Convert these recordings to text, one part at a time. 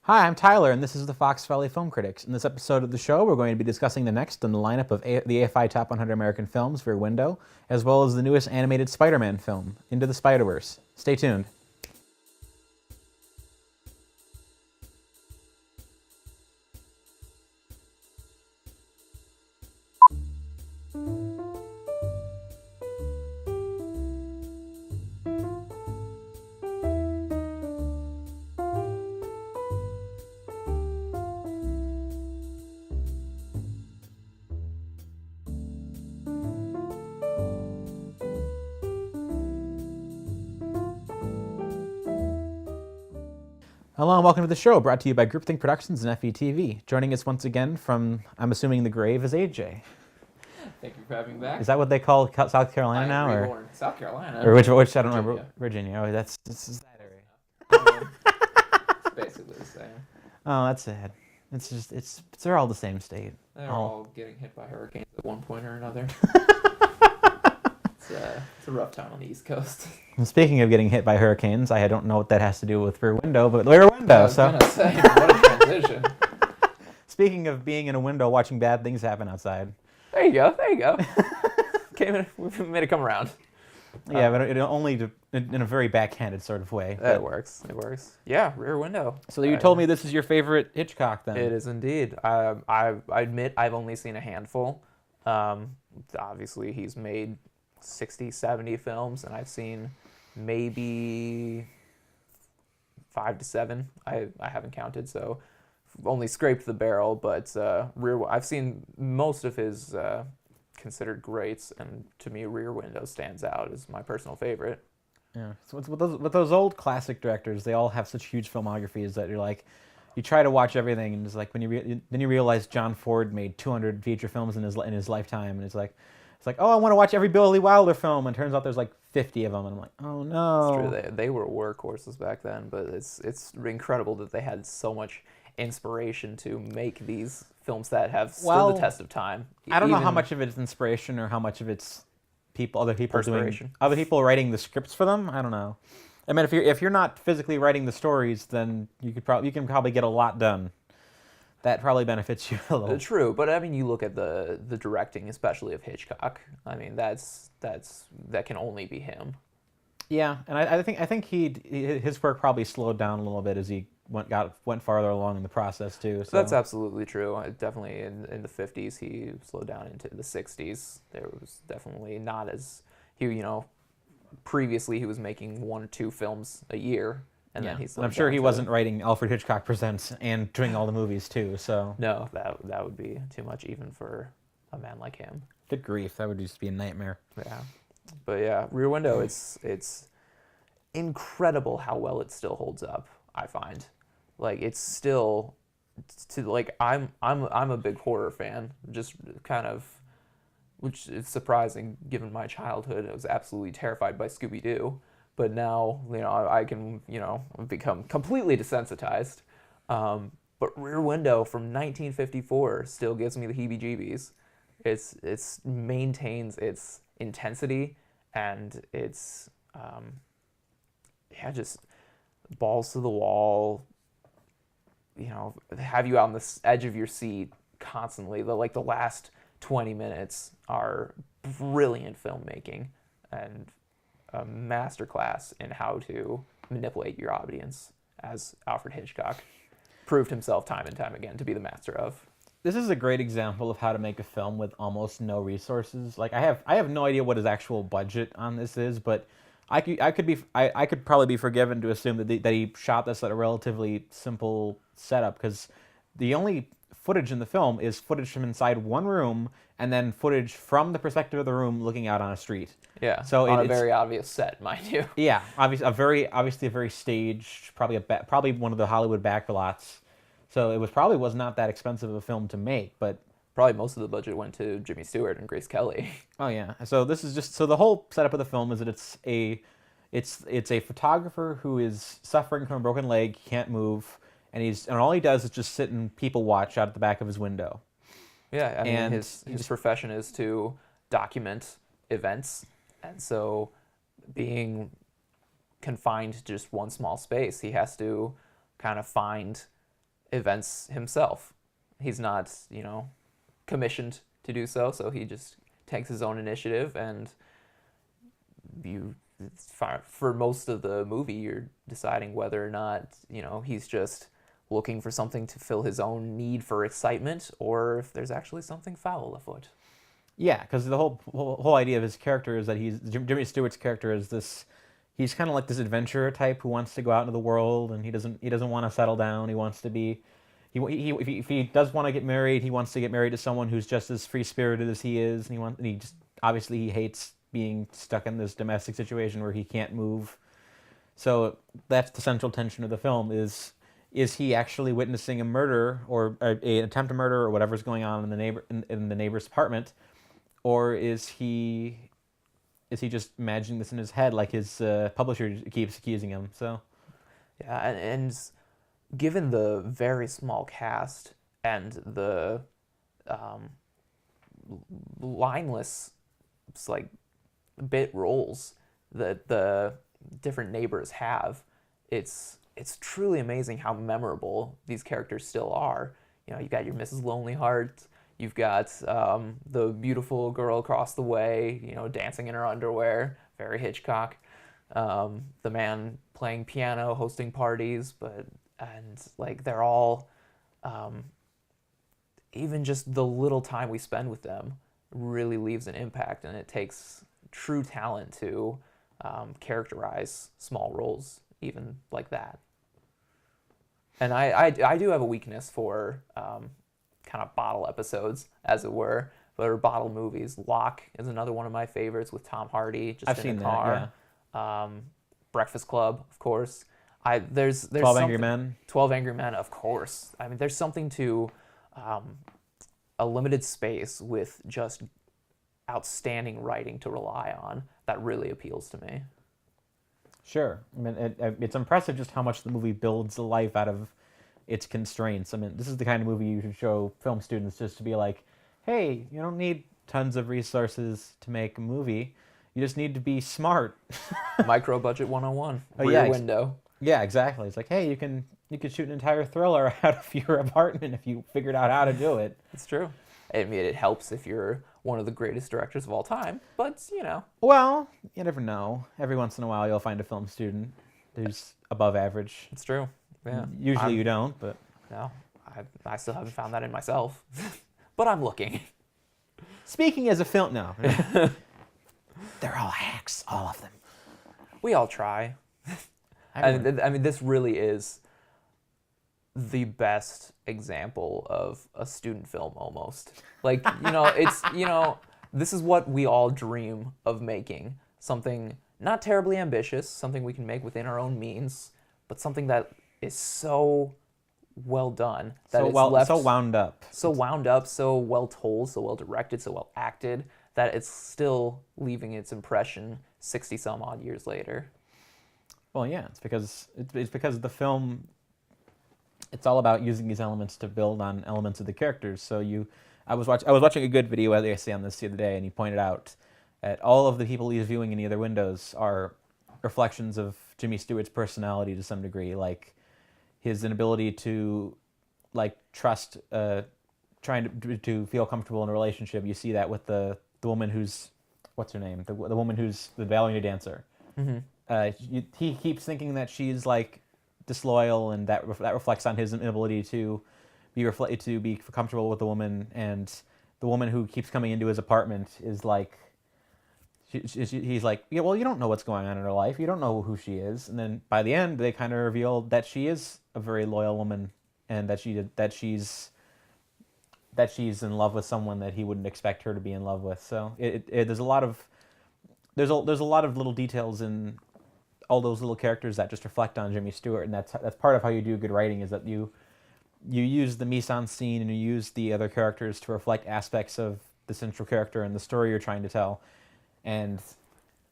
Hi, I'm Tyler, and this is the Fox Valley Film Critics. In this episode of the show, we're going to be discussing the next in the lineup of the AFI Top 100 American Films, Rear Window, as well as the newest animated Spider-Man film, Into the Spiderverse. Stay tuned. Hello and welcome to the show, brought to you by Groupthink Productions and FVTV. Joining us once again from, I'm assuming, the grave is AJ. Thank you for having me back. Is that what they call South Carolina now? Reborn. South Carolina. Or which I don't remember. Virginia. Oh, this is that area. It's basically the same. Oh, that's sad. They're all the same state. They're all getting hit by hurricanes at one point or another. It's a rough time on the East Coast. And speaking of getting hit by hurricanes, I don't know what that has to do with Rear Window, but Rear Window. I was gonna say, what a transition. Speaking of being in a window watching bad things happen outside. There you go. We made it come around. Yeah, but it only in a very backhanded sort of way. It works. Yeah, Rear Window. So you told me this is your favorite Hitchcock, then? It is indeed. I admit I've only seen a handful. Obviously, he's made 60, 70 films, and I've seen maybe 5 to 7. I haven't counted, so only scraped the barrel, but I've seen most of his considered greats, and to me, Rear Window stands out as my personal favorite. Yeah. So with those old classic directors, they all have such huge filmographies that you're like, you try to watch everything, and it's like then you realize John Ford made 200 feature films in his lifetime, and it's like, oh, I want to watch every Billy Wilder film, and turns out there's like 50 of them, and I'm like, oh no. It's true, they were workhorses back then, but it's incredible that they had so much inspiration to make these films that have stood the test of time. I don't know how much of it's inspiration or how much of it's other people writing the scripts for them. I don't know. I mean, if you're not physically writing the stories, then you can probably get a lot done. That probably benefits you a little. True, but I mean, you look at the directing, especially of Hitchcock. I mean, that can only be him. Yeah, and I think his work probably slowed down a little bit as he went farther along in the process too. So that's absolutely true. Definitely in the 50s, he slowed down into the 60s. There was definitely not as previously he was making 1 or 2 films a year. And then I'm sure he wasn't writing Alfred Hitchcock Presents and doing all the movies too. So no, that would be too much even for a man like him. Good grief, that would just be a nightmare. Yeah, but yeah, Rear Window. It's incredible how well it still holds up. I find, like, it's still I'm a big horror fan. Just kind of, which is surprising given my childhood. I was absolutely terrified by Scooby-Doo. But now, I can, become completely desensitized. But Rear Window from 1954 still gives me the heebie-jeebies. It maintains its intensity and its, just balls to the wall. Have you on the edge of your seat constantly. The last 20 minutes are brilliant filmmaking and a masterclass in how to manipulate your audience, as Alfred Hitchcock proved himself time and time again to be the master of. This is a great example of how to make a film with almost no resources. Like, I have no idea what his actual budget on this is, but I could probably be forgiven to assume that he shot this at a relatively simple setup, because the only footage in the film is footage from inside one room and then footage from the perspective of the room looking out on a street. Yeah, so on a very obvious set, mind you. Yeah, obviously a very staged, probably one of the Hollywood backlots. So it was not that expensive of a film to make, but probably most of the budget went to Jimmy Stewart and Grace Kelly. Oh yeah, so this is so the whole setup of the film is that it's a photographer who is suffering from a broken leg, can't move, and all he does is just sit and people watch out at the back of his window. Yeah, I mean, his profession is to document events, and so being confined to just one small space, he has to kind of find events himself. He's not, commissioned to do so, so he just takes his own initiative, and you for most of the movie you're deciding whether or not, he's just looking for something to fill his own need for excitement, or if there's actually something foul afoot. Yeah, because the whole idea of his character is that Jimmy Stewart's character is this. He's kind of like this adventurer type who wants to go out into the world, and he doesn't want to settle down. He wants to be. If he does want to get married, he wants to get married to someone who's just as free spirited as he is, and he just obviously he hates being stuck in this domestic situation where he can't move. So that's the central tension of the film: is he actually witnessing a murder or an attempt to murder or whatever's going on in the neighbor's apartment, or is he just imagining this in his head like his publisher keeps accusing him? So yeah, and given the very small cast and the lineless, like, bit roles that the different neighbors have, it's truly amazing how memorable these characters still are. You got your Mrs. Lonely Heart, you've got the beautiful girl across the way, dancing in her underwear, very Hitchcock. The man playing piano, hosting parties, they're all, even just the little time we spend with them really leaves an impact, and it takes true talent to characterize small roles even like that. And I do have a weakness for kind of bottle episodes, as it were, or bottle movies. Locke is another one of my favorites with Tom Hardy, just I've in seen a car. that. Yeah. Breakfast Club, of course. There's 12 Angry Men. 12 Angry Men, of course. I mean, there's something to a limited space with just outstanding writing to rely on that really appeals to me. Sure. I mean, it's impressive just how much the movie builds the life out of its constraints. I mean, this is the kind of movie you should show film students, just to be like, hey, you don't need tons of resources to make a movie. You just need to be smart. Micro budget 101. Oh, Rear Window. Yeah, exactly. It's like, hey, you could shoot an entire thriller out of your apartment if you figured out how to do it. It's true. I mean, it helps if you're one of the greatest directors of all time, but, Well, you never know. Every once in a while, you'll find a film student who's above average. It's true. Yeah. Usually you don't, but... No, I still haven't found that in myself. But I'm looking. Speaking as a film... No. They're all hacks, all of them. We all try. I mean, this really is the best example of a student film, almost. Like, it's, this is what we all dream of making. Something not terribly ambitious, something we can make within our own means, but something that is so well done. That so wound up. So wound up, so well told, so well directed, so well acted, that it's still leaving its impression 60 some odd years later. Well, yeah, it's because the film, it's all about using these elements to build on elements of the characters. So I was watching a good video essay on this the other day, and he pointed out that all of the people he's viewing in the other windows are reflections of Jimmy Stewart's personality to some degree, like his inability to, like, trust, trying to feel comfortable in a relationship. You see that with the woman who's, what's her name? The woman who's the ballerina dancer. Mm-hmm. He keeps thinking that she's, like, disloyal, and that reflects on his inability to be comfortable with the woman. And the woman who keeps coming into his apartment is like, he's like, yeah, well, you don't know what's going on in her life. You don't know who she is. And then by the end, they kind of reveal that she is a very loyal woman, and that she's in love with someone that he wouldn't expect her to be in love with. So there's a lot of little details in all those little characters that just reflect on Jimmy Stewart, and that's part of how you do good writing, is that you use the mise-en-scene and you use the other characters to reflect aspects of the central character and the story you're trying to tell. And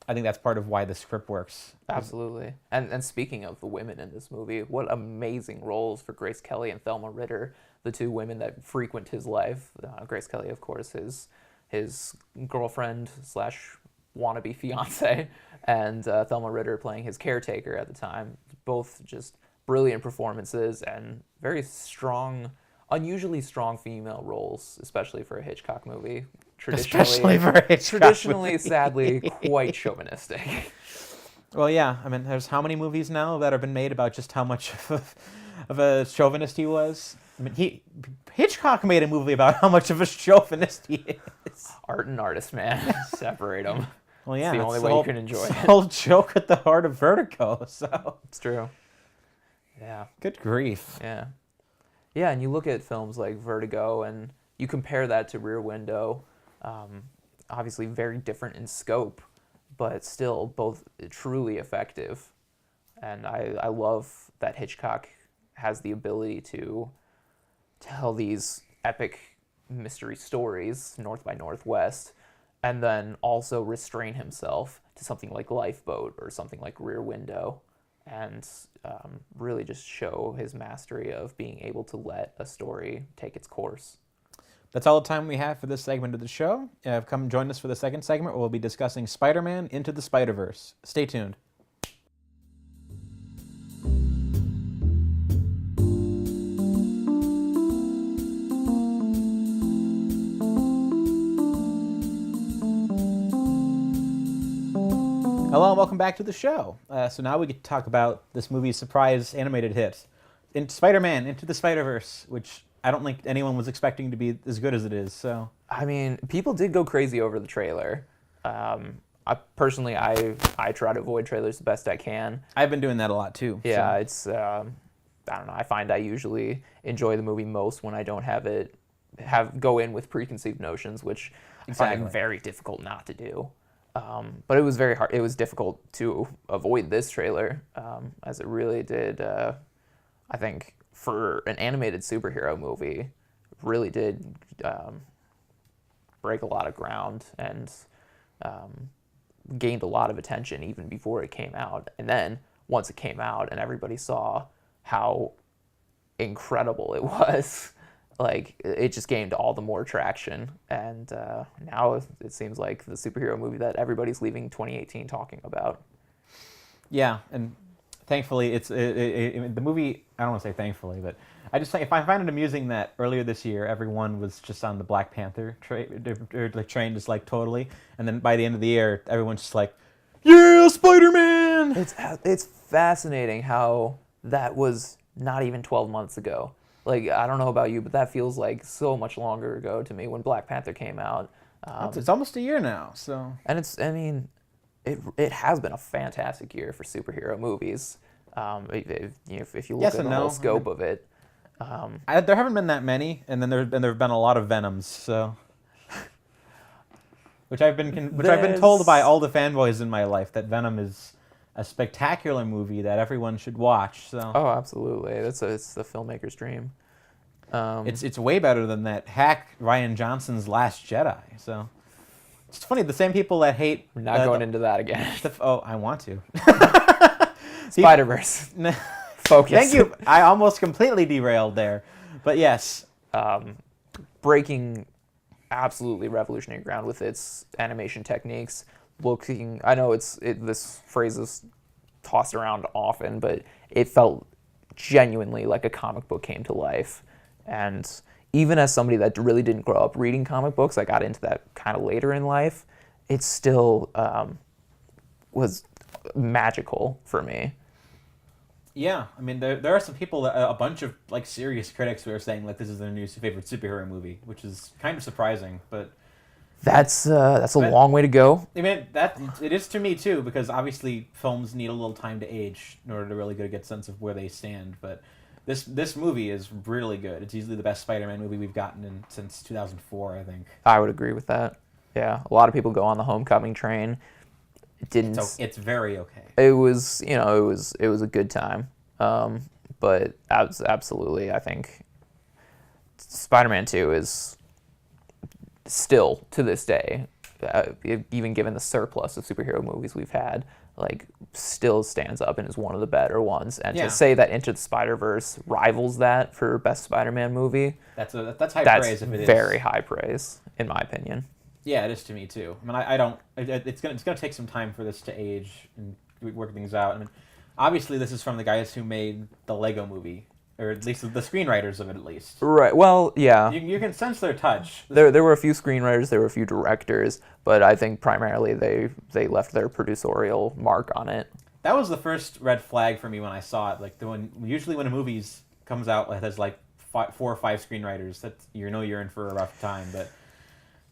I think that's part of why the script works. Absolutely. And speaking of the women in this movie, what amazing roles for Grace Kelly and Thelma Ritter, the two women that frequent his life. Grace Kelly, of course, his girlfriend / wannabe fiance, and Thelma Ritter playing his caretaker at the time. Both just brilliant performances and very strong, unusually strong female roles, especially for a Hitchcock movie. Especially for a Hitchcock Traditionally, movie. sadly, quite chauvinistic. Well, yeah. I mean, there's how many movies now that have been made about just how much of a chauvinist he was? I mean, Hitchcock made a movie about how much of a chauvinist he is. Art and artist, man. Separate them. Well, yeah, It's the that's only the way whole, you can enjoy it's the it. whole joke at the heart of Vertigo. So, It's true. Yeah. good grief. Yeah. Yeah, and you look at films like Vertigo and you compare that to Rear Window, obviously very different in scope, but still both truly effective. And I love that Hitchcock has the ability to tell these epic mystery stories, North by Northwest, and then also restrain himself to something like Lifeboat or something like Rear Window, and really just show his mastery of being able to let a story take its course. That's all the time we have for this segment of the show. Come join us for the second segment where we'll be discussing Spider-Man Into the Spiderverse. Stay tuned. Hello and welcome back to the show. So now we get to talk about this movie's surprise animated hit, Spider-Man Into the Spiderverse, which I don't think anyone was expecting to be as good as it is. So I mean, people did go crazy over the trailer. I personally, I try to avoid trailers the best I can. I've been doing that a lot too. Yeah, so. it's I don't know. I find I usually enjoy the movie most when I don't go in with preconceived notions, which I find Exactly. very difficult not to do. But it was very hard. It was difficult to avoid this trailer, as it really did. I think for an animated superhero movie, really did break a lot of ground and gained a lot of attention even before it came out. And then once it came out and everybody saw how incredible it was, like it just gained all the more traction. And now it seems like the superhero movie that everybody's leaving 2018 talking about. Yeah, and thankfully, the movie. I don't want to say thankfully, but I find it amusing that earlier this year everyone was just on the Black Panther train, just like totally, and then by the end of the year, everyone's just like, "Yeah, Spider-Man!" It's fascinating how that was not even 12 months ago. Like, I don't know about you, but that feels like so much longer ago to me when Black Panther came out. It's almost a year now, so. And it has been a fantastic year for superhero movies. If you look Yes at and the no. whole scope of it. There haven't been that many, and then there have been a lot of Venoms, so. Which I've been told by all the fanboys in my life that Venom is a spectacular movie that everyone should watch. So. Oh, absolutely. It's the filmmaker's dream. It's way better than that hack Ryan Johnson's Last Jedi. So it's funny, the same people that hate. We're not going into that again. I want to. Spiderverse. Focus. Thank you. I almost completely derailed there, but yes. Breaking absolutely revolutionary ground with its animation techniques. I know this phrase is tossed around often, but it felt genuinely like a comic book came to life. And even as somebody that really didn't grow up reading comic books, I got into that kind of later in life, it still was magical for me. Yeah, I mean, there are some people, a bunch of like serious critics who are saying like this is their new favorite superhero movie, which is kind of surprising, but that's a long way to go. I mean, it is to me too, because obviously films need a little time to age in order to really get a good sense of where they stand. But this movie is really good. It's easily the best Spider-Man movie we've gotten since 2004, I think. I would agree with that. Yeah, a lot of people go on the Homecoming train. It didn't. It's very okay. It was a good time, but absolutely, I think Spider-Man 2 is still to this day, even given the surplus of superhero movies we've had, like still stands up and is one of the better ones. And to say that Into the Spider-Verse rivals that for best Spider-Man movie, that's high praise. If it is very high praise, in my opinion. Yeah, it is to me too. I mean, I don't. It's gonna take some time for this to age and work things out. I mean, obviously this is from the guys who made the Lego movie, or at least the screenwriters of it, at least. Right. Well, yeah. You can sense their touch. There were a few screenwriters, there were a few directors, but I think primarily they left their producerial mark on it. That was the first red flag for me when I saw it. Like usually when a movie comes out that has like 4 or 5 screenwriters, that you're in for a rough time. But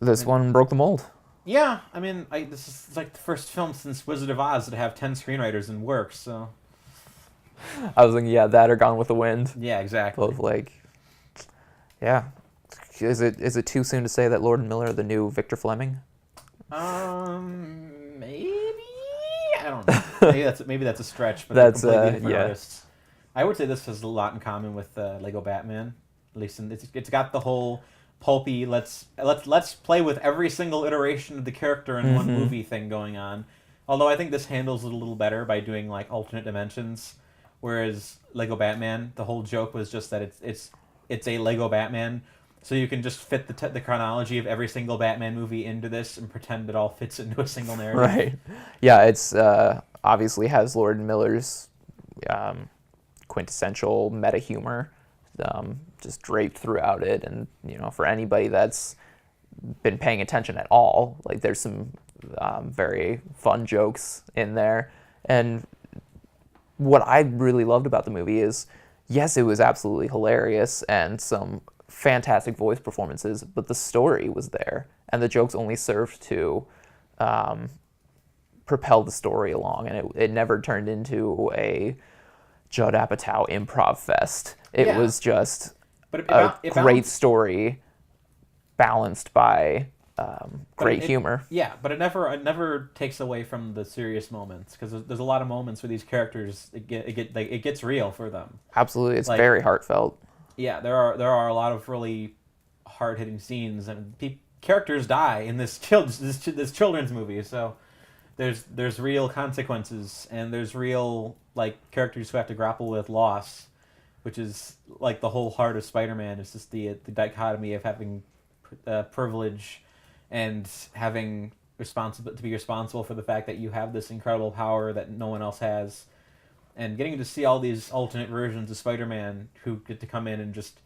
this one broke the mold. yeah, I mean, this is like the first film since Wizard of Oz that have 10 screenwriters and works. So I was thinking, yeah, that or Gone with the Wind. yeah, exactly. Both like, yeah. Is it too soon to say that Lord and Miller are the new Victor Fleming? Maybe, I don't know. Maybe that's a stretch, but That's they're completely different yeah. artists. I would say this has a lot in common with Lego Batman. At least it's got the whole pulpy let's play with every single iteration of the character in one movie thing going on. Although I think this handles it a little better by doing like alternate dimensions, whereas Lego Batman, the whole joke was just that it's a Lego Batman, so you can just fit the chronology of every single Batman movie into this and pretend it all fits into a single narrative. Right. Yeah, it's obviously has Lord and Miller's quintessential meta humor just draped throughout it, and for anybody that's been paying attention at all, like there's some very fun jokes in there. And what I really loved about the movie is, yes, it was absolutely hilarious and some fantastic voice performances, but the story was there, and the jokes only served to propel the story along, and it never turned into a Judd Apatow improv fest. It was just a great story balanced by great humor. Yeah, but it never takes away from the serious moments, because there's a lot of moments where these characters it gets real for them. Absolutely, it's very heartfelt. Yeah, there are a lot of really hard hitting scenes, and characters die in this children's movie. So there's real consequences, and there's real like characters who have to grapple with loss, which is like the whole heart of Spider-Man. It's just the dichotomy of having privilege and having to be responsible for the fact that you have this incredible power that no one else has, and getting to see all these alternate versions of Spider-Man who get to come in and just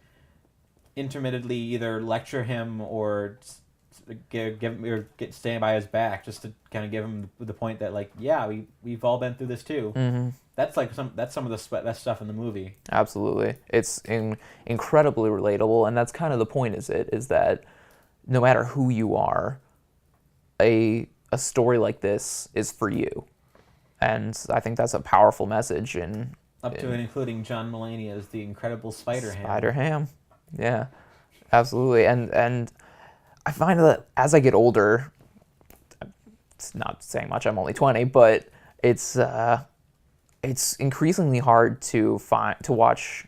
intermittently either lecture him or stand by his back, just to kind of give him the point that like, yeah, we've all been through this too. Mm-hmm. That's some of the best stuff in the movie. Absolutely, it's incredibly relatable, and that's kind of the point. Is that no matter who you are, a story like this is for you, and I think that's a powerful message. And including John Mulaney as the incredible Spider-Ham. Spider-Ham, yeah, absolutely. And I find that as I get older, it's not saying much. I'm only 20, but it's increasingly hard to watch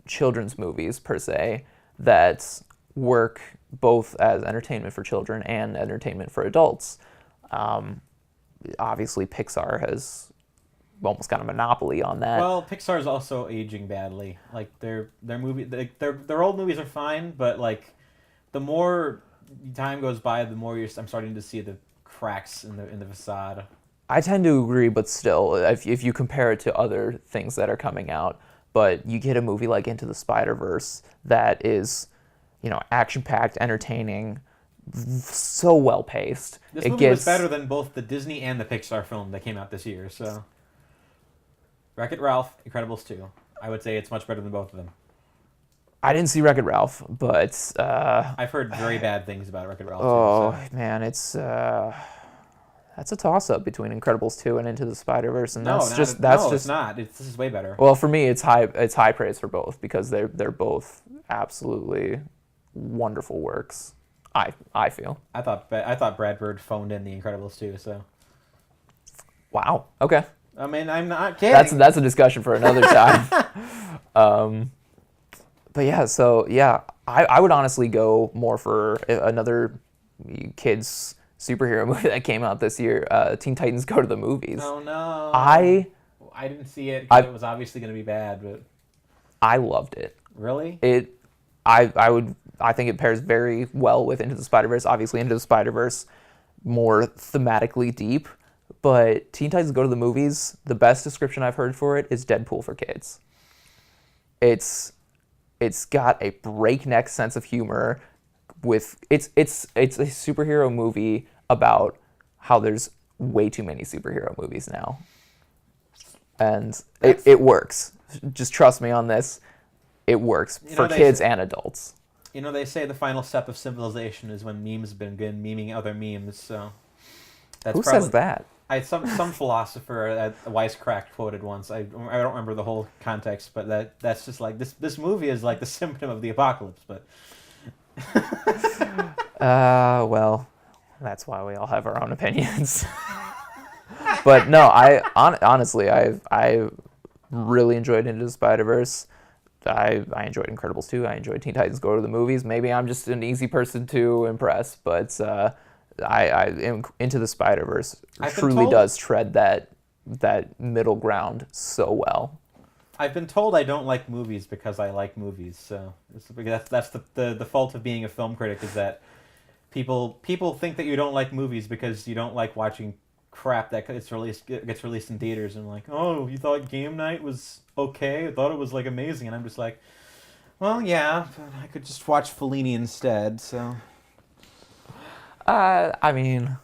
children's movies per se that work both as entertainment for children and entertainment for adults. Obviously, Pixar has almost got a monopoly on that. Well, Pixar's also aging badly. Like their old movies are fine, but like the more time goes by, the more I'm starting to see the cracks in the facade. I tend to agree, but still, if you compare it to other things that are coming out, but you get a movie like Into the Spiderverse that is, action-packed, entertaining, so well-paced. This movie was better than both the Disney and the Pixar film that came out this year, so... Wreck-It Ralph, Incredibles 2. I would say it's much better than both of them. I didn't see Wreck-It Ralph, but... I've heard very bad things about Wreck-It Ralph, too. So. Man, it's... That's a toss-up between Incredibles 2 and Into the Spider-Verse, and it's not. This is way better. Well, for me, it's high praise for both, because they're both absolutely wonderful works. I feel. I thought Brad Bird phoned in The Incredibles 2, so. Wow. Okay. I mean, I'm not kidding. That's a discussion for another time. But yeah, so yeah, I would honestly go more for another kids superhero movie that came out this year, Teen Titans Go to the Movies. Oh no. I didn't see it because it was obviously going to be bad, but I loved it. Really? I think it pairs very well with Into the Spider-Verse. Obviously, Into the Spider-Verse more thematically deep, But Teen Titans Go to the Movies, the best description I've heard for it is Deadpool for kids. It's got a breakneck sense of humor. It's a superhero movie about how there's way too many superhero movies now, and it works. Just trust me on this. It works for kids and adults. They say the final step of civilization is when memes begin memeing other memes. So Who says that? Some philosopher at Wisecrack quoted once. I don't remember the whole context, but that's just like this movie is like the symptom of the apocalypse. But well, that's why we all have our own opinions. But no, honestly, I really enjoyed Into the Spiderverse. I enjoyed Incredibles 2. I enjoyed Teen Titans Go to the Movies. Maybe I'm just an easy person to impress, but I am Into the Spiderverse truly does tread that middle ground so well. I've been told I don't like movies because I like movies. So that's the fault of being a film critic, is that people think that you don't like movies because you don't like watching crap that gets released in theaters, and like, oh, you thought Game Night was okay? I thought it was like amazing, and I'm just like, well, yeah, but I could just watch Fellini instead. So, I mean,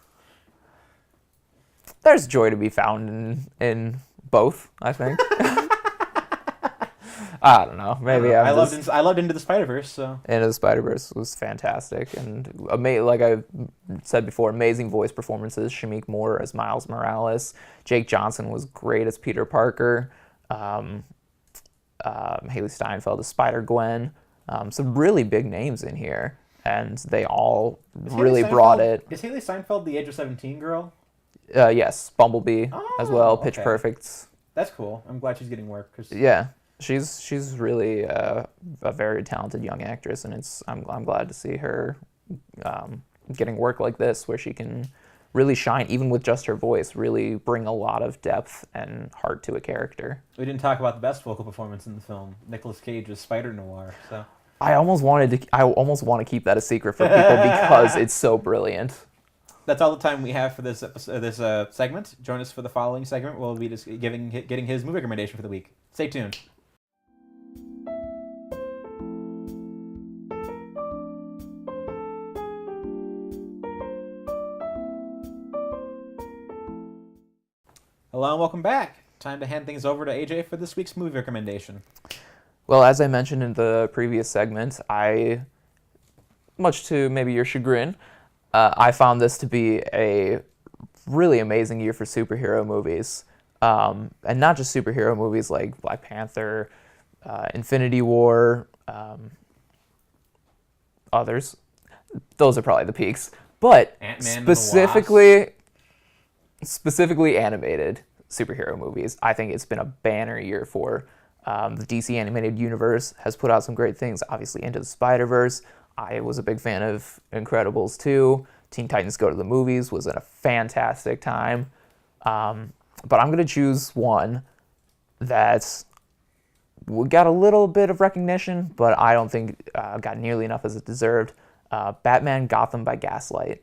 there's joy to be found in both, I think. I don't know. Maybe I loved Into the Spiderverse. So Into the Spiderverse was fantastic, and like I said before, amazing voice performances. Shameik Moore as Miles Morales. Jake Johnson was great as Peter Parker. Haley Steinfeld as Spider-Gwen. Some really big names in here, and they all really brought it. Is Haley Steinfeld the Age of 17 girl? Yes, Bumblebee as well. Pitch Perfect. That's cool. I'm glad she's getting work. Yeah. She's really a very talented young actress, and I'm glad to see her getting work like this, where she can really shine, even with just her voice, really bring a lot of depth and heart to a character. We didn't talk about the best vocal performance in the film, Nicolas Cage's Spider-Noir. So I almost want to keep that a secret for people because it's so brilliant. That's all the time we have for this segment. Join us for the following segment. We'll be just getting his movie recommendation for the week. Stay tuned. Hello and welcome back. Time to hand things over to AJ for this week's movie recommendation. Well, as I mentioned in the previous segment, much to maybe your chagrin, I found this to be a really amazing year for superhero movies. And not just superhero movies like Black Panther, Infinity War, others. Those are probably the peaks. But Ant-Man specifically animated superhero movies, I think it's been a banner year for. The DC animated universe has put out some great things. Obviously, Into the Spiderverse. I was a big fan of Incredibles 2. Teen Titans Go to the Movies was a fantastic time. But I'm going to choose one that got a little bit of recognition, but I don't think got nearly enough as it deserved. Batman Gotham by Gaslight.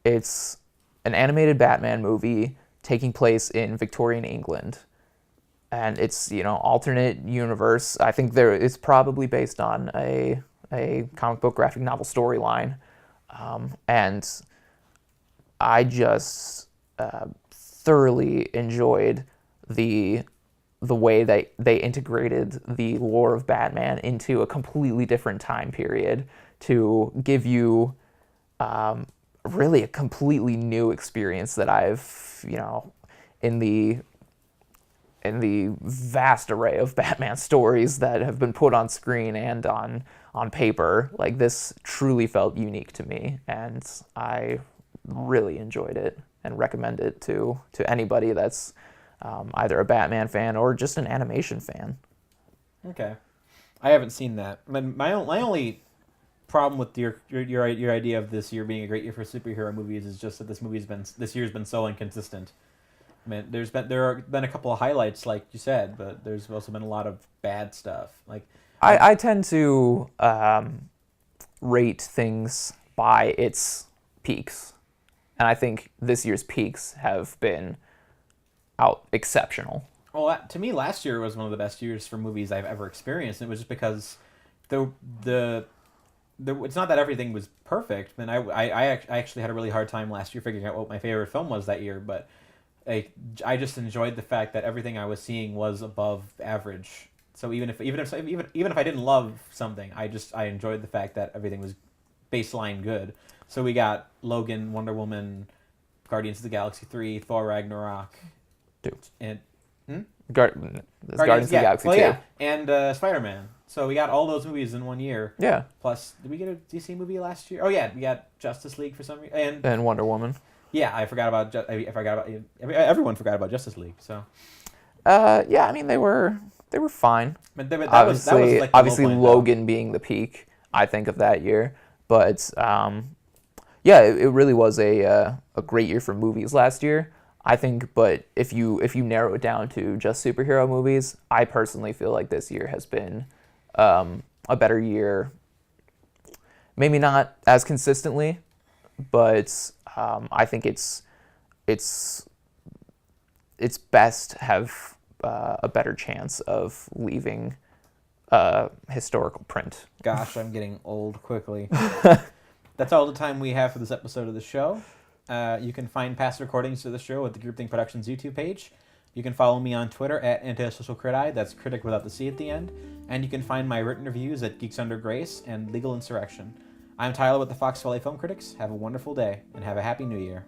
It's an animated Batman movie taking place in Victorian England. And it's, alternate universe. I think it's probably based on a comic book graphic novel storyline. And I just thoroughly enjoyed the way they integrated the lore of Batman into a completely different time period to give you really a completely new experience that I've, in the vast array of Batman stories that have been put on screen and on paper, like this truly felt unique to me, and I really enjoyed it and recommend it to anybody that's either a Batman fan or just an animation fan. Okay, I haven't seen that. My only problem with your idea of this year being a great year for superhero movies is just that this year's been so inconsistent. I mean, there have been a couple of highlights, like you said, but there's also been a lot of bad stuff. Like I tend to rate things by its peaks. And I think this year's peaks have been out exceptional. Well, to me, last year was one of the best years for movies I've ever experienced. And it was just because the it's not that everything was perfect. And I actually had a really hard time last year figuring out what my favorite film was that year. But I just enjoyed the fact that everything I was seeing was above average. So even if I didn't love something, I enjoyed the fact that everything was baseline good. So we got Logan, Wonder Woman, Guardians of the Galaxy 3, Thor Ragnarok, Dude. and Guardians of the Galaxy 2. Yeah, and Spider-Man. So we got all those movies in one year. Yeah. Plus, did we get a DC movie last year? Oh yeah, we got Justice League for some reason, And Wonder Woman. yeah, I forgot about. Everyone forgot about Justice League. So. Yeah, I mean they were fine. But that Obviously, was like the obviously low point, Logan being the peak, I think, of that year. But yeah, it really was a great year for movies last year, I think. But if you narrow it down to just superhero movies, I personally feel like this year has been a better year. Maybe not as consistently, but I think it's best to have a better chance of leaving historical print. Gosh, I'm getting old quickly. That's all the time we have for this episode of the show. You can find past recordings of the show at the Groupthink Productions YouTube page. You can follow me on Twitter at AntisocialCriti, that's critic without the C at the end. And you can find my written reviews at Geeks Under Grace and Legal Insurrection. I'm Tyler with the Fox Valley Film Critics. Have a wonderful day, and have a happy new year.